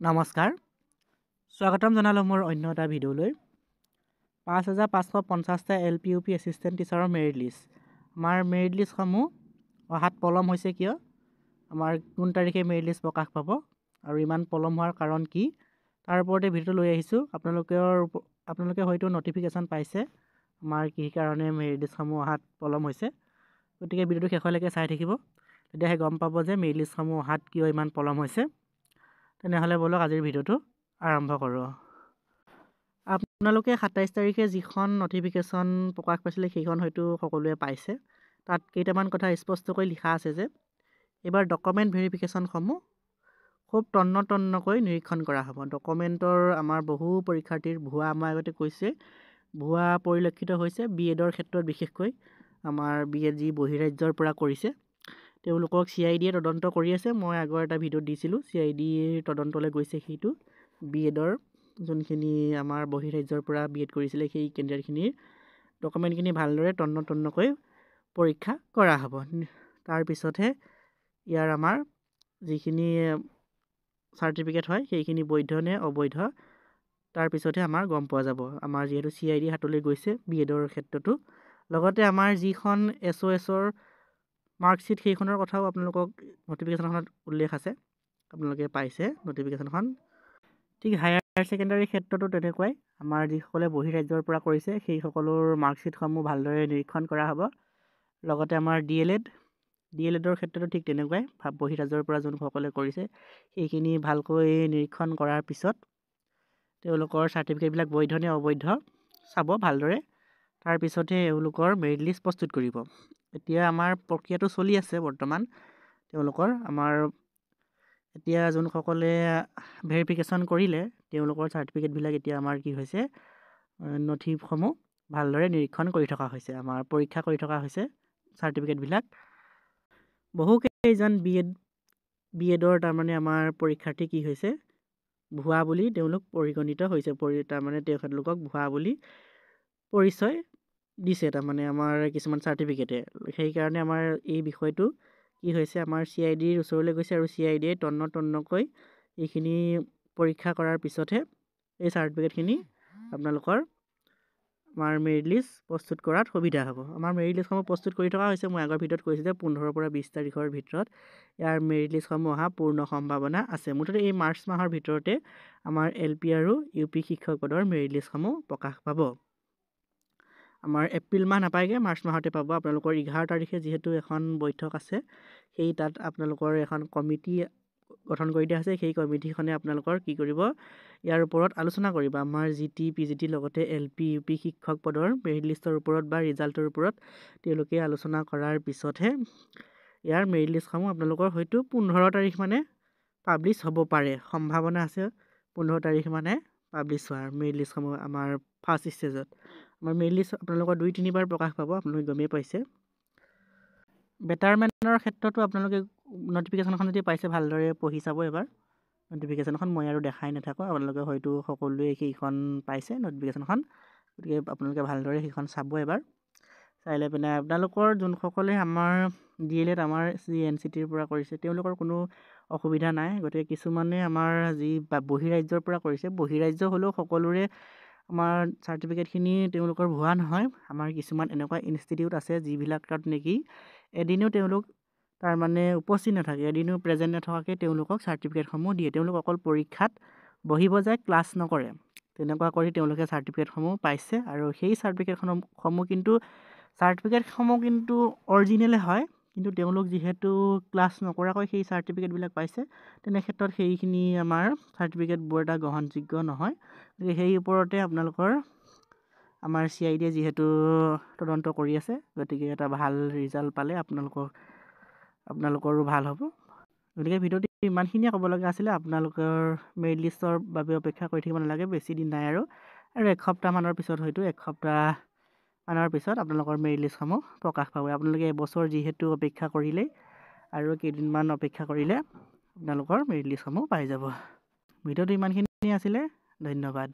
নমস্কাৰ স্বাগতম জনালোঁ মোৰ অন্য এটা ভিডিঅ'লৈ ৫৫৫০টা LPUP এছিষ্টেণ্ট টিচাৰৰ মেৰিট লিষ্ট আমাৰ মেৰিট লিষ্টসমূহ অহাত পলম হৈছে কিয় আমাৰ কোন তাৰিখে মেৰিট লিষ্ট প্ৰকাশ পাব আৰু ইমান পলম হোৱাৰ কাৰণ কি তাৰ ওপৰতে ভিডিঅ'টো লৈ আহিছোঁ আপোনালোকে হয়তো নটিফিকেশ্যন পাইছে আমাৰ কি কাৰণে মেৰিট লিষ্টসমূহ অহাত পলম হৈছে গতিকে ভিডিঅ'টো শেষলৈকে চাই থাকিব তেতিয়াহে গম পাব যে মেৰিট লিষ্টসমূহ অহাত কিয় ইমান পলম হৈছে তেনেহ'লে বলক আজিৰ ভিডিঅ'টো আৰম্ভ কৰোঁ আপোনালোকে ২৭ তাৰিখে যিখন নটিফিকেশ্যন প্ৰকাশ পাইছিলে সেইখন হয়তো সকলোৱে পাইছে তাত কেইটামান কথা স্পষ্টকৈ লিখা আছে যে এইবাৰ ডকুমেণ্ট ভেৰিফিকেশ্যনসমূহ খুব তন্নতন্নকৈ নিৰীক্ষণ কৰা হ'ব ডকুমেণ্টৰ আমাৰ বহু পৰীক্ষাৰ্থীৰ ভুৱা মই আগতে কৈছে ভুৱা পৰিলক্ষিত হৈছে BEdৰ ক্ষেত্ৰত বিশেষকৈ আমাৰ BEd যি বহিৰাজ্যৰ পৰা কৰিছে তেওঁলোকক CIDয়ে তদন্ত কৰি আছে মই আগৰ এটা ভিডিঅ'ত দিছিলোঁ CIDৰ তদন্তলৈ গৈছে সেইটো BEdৰ যোনখিনি আমাৰ বহিৰাজ্যৰ পৰা BEd কৰিছিলে সেই কেণ্ডিডেটখিনিৰ ডকুমেণ্টখিনি ভালদৰে তন্নতন্নকৈ পৰীক্ষা কৰা হ'ব তাৰপিছতহে ইয়াৰ আমাৰ যিখিনি চাৰ্টিফিকেট হয় সেইখিনি বৈধ নে অবৈধ তাৰপিছতহে আমাৰ গম পোৱা যাব আমাৰ যিহেতু CID হাতলৈ গৈছে BEdৰ ক্ষেত্ৰতো লগতে আমাৰ যিখন SOSৰ মাৰ্কশ্বিট সেইখনৰ কথাও আপোনালোকক নটিফিকেশ্যনখনত উল্লেখ আছে আপোনালোকে পাইছে নটিফিকেশ্যনখন ঠিক হায়াৰ ছেকেণ্ডাৰী ক্ষেত্ৰতো তেনেকুৱাই আমাৰ যিসকলে বহিৰাজ্যৰ পৰা কৰিছে সেই সকলৰ মাৰ্কশ্বিটসমূহ ভালদৰে নিৰীক্ষণ কৰা হ'ব লগতে আমাৰ DLEDৰ ক্ষেত্ৰতো ঠিক তেনেকুৱাই বহিৰাজ্যৰ পৰা যোনসকলে কৰিছে সেইখিনি ভালকৈ নিৰীক্ষণ কৰাৰ পিছত তেওঁলোকৰ চাৰ্টিফিকেটবিলাক বৈধ নে অবৈধ চাব ভালদৰে তাৰপিছতহে এওঁলোকৰ মেৰিট লিষ্ট প্ৰস্তুত কৰিব এতিয়া আমাৰ প্ৰক্ৰিয়াটো চলি আছে বৰ্তমান তেওঁলোকৰ আমাৰ এতিয়া যোনসকলে ভেৰিফিকেশ্যন কৰিলে তেওঁলোকৰ চাৰ্টিফিকেটবিলাক এতিয়া আমাৰ কি হৈছে নথিসমূহ ভালদৰে নিৰীক্ষণ কৰি থকা হৈছে আমাৰ পৰীক্ষা কৰি থকা হৈছে চাৰ্টিফিকেটবিলাক বহুকেইজন BEdৰ তাৰমানে আমাৰ পৰীক্ষাৰ্থী কি হৈছে ভুৱা বুলি তেওঁলোক পৰিগণিত হৈছে তাৰমানে তেখেতলোকক ভুৱা বুলি পৰিচয় দিছে তাৰমানে আমাৰ কিছুমান চাৰ্টিফিকেটে সেইকাৰণে আমাৰ এই বিষয়টো কি হৈছে আমাৰ CIDৰ ওচৰলৈ গৈছে আৰু CIDয়ে তন্নতন্নকৈ এইখিনি পৰীক্ষা কৰাৰ পিছতহে এই চাৰ্টিফিকেটখিনি আপোনালোকৰ আমাৰ মেৰিট লিষ্ট প্ৰস্তুত কৰাত সুবিধা হ'ব আমাৰ মেৰিট লিষ্টসমূহ প্ৰস্তুত কৰি থকা হৈছে মই আগৰ ভিডিঅ'ত কৈছোঁ যে 15 পৰা 20 তাৰিখৰ ভিতৰত ইয়াৰ মেৰিট লিষ্টসমূহ অহা পূৰ্ণ সম্ভাৱনা আছে মুঠতে এই মাৰ্চ মাহৰ ভিতৰতে আমাৰ LP আৰু UP শিক্ষক পদৰ মেৰিট লিষ্টসমূহ প্ৰকাশ পাব আমাৰ এপ্ৰিল মাহ নাপায়গৈ মাৰ্চ মাহতে পাব আপোনালোকৰ 11 তাৰিখে যিহেতু এখন বৈঠক আছে সেই তাত আপোনালোকৰ এখন কমিটি গঠন কৰি দিয়া আছে সেই কমিটিখনে আপোনালোকৰ কি কৰিব ইয়াৰ ওপৰত আলোচনা কৰিব আমাৰ GT PGT লগতে LP UP শিক্ষক পদৰ মেৰিট লিষ্টৰ ওপৰত বা ৰিজাল্টৰ ওপৰত তেওঁলোকে আলোচনা কৰাৰ পিছতহে ইয়াৰ মেৰিট লিষ্টসমূহ আপোনালোকৰ হয়তো 15 তাৰিখ মানে পাব্লিছ হ'ব পাৰে সম্ভাৱনা আছে 15 তাৰিখ মানে পাব্লিছ হোৱাৰ মেৰিট লিষ্টসমূহ আমাৰ ফাৰ্ষ্ট ষ্টেজত আমাৰ মেৰিট লিষ্ট আপোনালোকৰ 2-3 বাৰ প্ৰকাশ পাব আপোনালোকে গমেই পাইছে বেটাৰমেণ্টৰ ক্ষেত্ৰতো আপোনালোকে নটিফিকেশ্যনখন যদি পাইছে ভালদৰে পঢ়ি চাব এবাৰ নটিফিকেশ্যনখন মই আৰু দেখাই নাথাকোঁ আপোনালোকে হয়তো সকলোৱে সেইখন পাইছে নটিফিকেশ্যনখন গতিকে আপোনালোকে ভালদৰে সেইখন চাব এবাৰ চাই লৈ পিনে আপোনালোকৰ যোনসকলে আমাৰ DLED আমাৰ NCTৰ পৰা কৰিছে তেওঁলোকৰ কোনো অসুবিধা নাই গতিকে কিছুমানে আমাৰ যি বহিৰাজ্যৰ পৰা কৰিছে বহিৰাজ্য হ'লেও সকলোৰে আমাৰ চাৰ্টিফিকেটখিনি তেওঁলোকৰ ভুৱা নহয় আমাৰ কিছুমান এনেকুৱা ইনষ্টিটিউট আছে যিবিলাকত নেকি এদিনো তেওঁলোক তাৰমানে উপস্থিত নাথাকে এদিনো প্ৰেজেণ্ট নথকাকৈ তেওঁলোকক চাৰ্টিফিকেটসমূহ দিয়ে তেওঁলোক অকল পৰীক্ষাত বহিব যায় ক্লাছ নকৰে তেনেকুৱা কৰি তেওঁলোকে চাৰ্টিফিকেটসমূহ পাইছে আৰু সেই চাৰ্টিফিকেটসমূহ কিন্তু অৰিজিনেলে হয় কিন্তু তেওঁলোক যিহেতু ক্লাছ নকৰাকৈ সেই চাৰ্টিফিকেটবিলাক পাইছে তেনে ক্ষেত্ৰত সেইখিনি আমাৰ চাৰ্টিফিকেট বৰ এটা গ্ৰহণযোগ্য নহয় গতিকে সেই ওপৰতে আপোনালোকৰ আমাৰ CIDয়ে যিহেতু তদন্ত কৰি আছে গতিকে এটা ভাল ৰিজাল্ট পালে আপোনালোকৰো ভাল হ'ব গতিকে ভিডিঅ'টো ইমানখিনিয়ে ক'ব লগা আছিলে আপোনালোকৰ মেৰিট লিষ্টৰ বাবে অপেক্ষা কৰি থাকিব নালাগে বেছি দিন নাই আৰু এসপ্তাহমানৰ পিছত হয়তো এসপ্তাহমানৰ পিছত আপোনালোকৰ মেৰিট লিষ্টসমূহ প্ৰকাশ পাব আপোনালোকে এবছৰ যিহেতু অপেক্ষা কৰিলেই আৰু কেইদিনমান অপেক্ষা কৰিলে আপোনালোকৰ মেৰিট লিষ্টসমূহ পাই যাব ভিডিঅ'টো ইমানখিনি আছিলে ধন্যবাদ